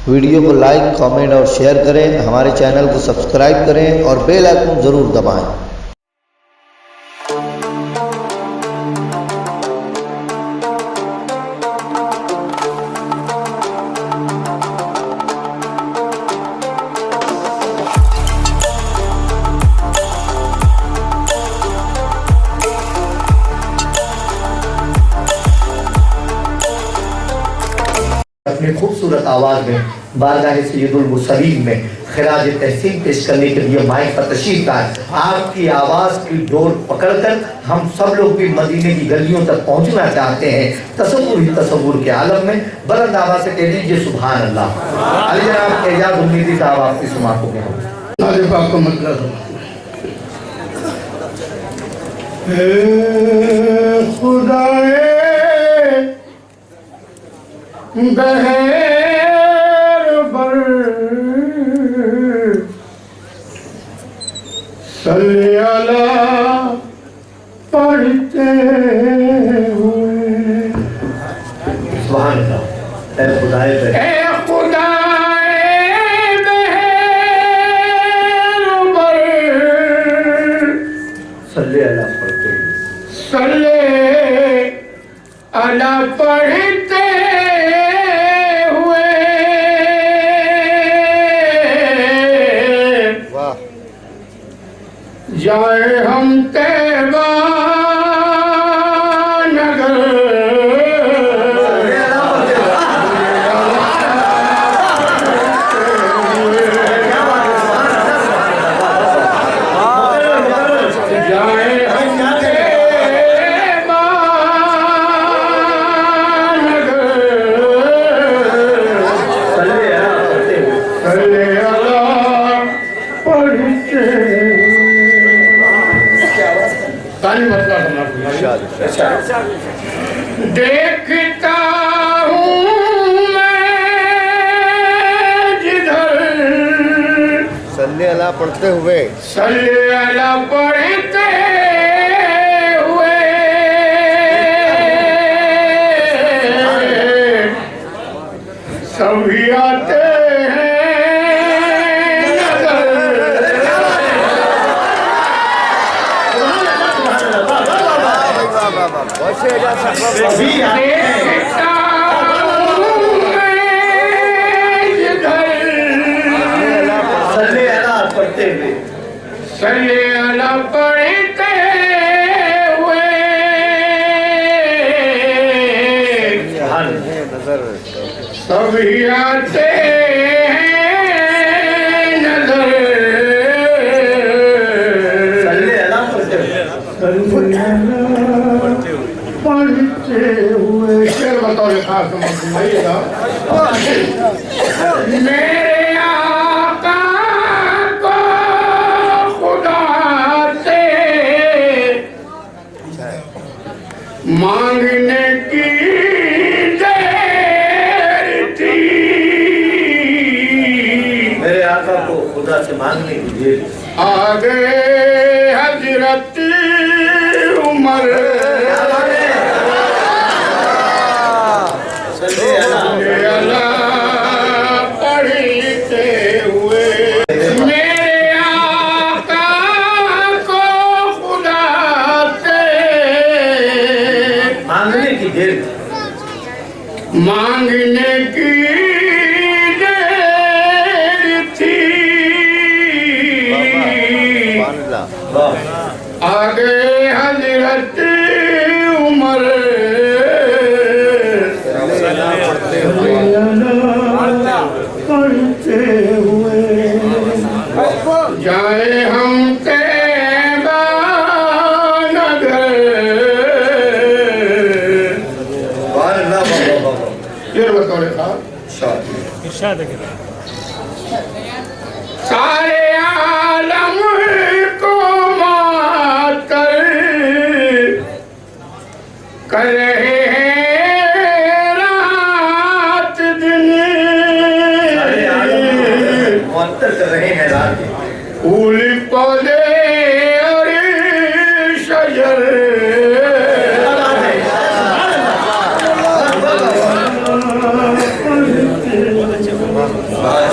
Video को like, comment और share करें। हमारे चैनल को सब्सक्राइब करें और बेल आइकन ज़रूर दबाएं। अपनी खूबसूरत आवाज़ में बारगाह सैयदुल मुरसलीन में खिराज तहसीन पेश करने के लिए माइक पर तशरीफ लाए। आपकी आवाज़ की डोर पकड़कर हम सब लोग भी मदीने की गलियों तक पहुंचना चाहते हैं। तसव्वुर के आलम में बुलंद आवाज़ से कह दीजिए सुभान अल्लाह। अली जनाब एजाज उम्मीदी साहब आपकी समाअतों में का मतलब खुदाए बहर बर सल्ले अला पढ़ते हुए सुभान अल्लाह। ए खुदाए सल्ले अला पढ़ते सल्ले अला पढ़ते जाए हम तैबा नगर जाए हम तैबा नगर सल्ले अला पढ़ते देखता हूँ मैं जिधर सल्ले अला पढ़ते हुए सल्ले अला पढ़ते हुए सभी आते सल्ले अला पढ़ते हुए सल्ले अला पढ़ते हुए सभी आते हैं नजर सल्ले अला पढ़ते हुए शेर बताओ खास मेरे आका को खुदा से मांगने की देर थी। मेरे आका को खुदा से मांगने की देर आगे हजरत उमर पढ़ते हुए मेरे आका को खुदा से मांगने की देर मांगने की देर थी। आगे हजरत उमर पढ़ते हुए जाए हम तैबा नगर। ये बताओ सारे आलम को मातर कर रहे हैं रात दिन मुअत्तर कर रहे हैं रात फूल पौधे और शजर बारिक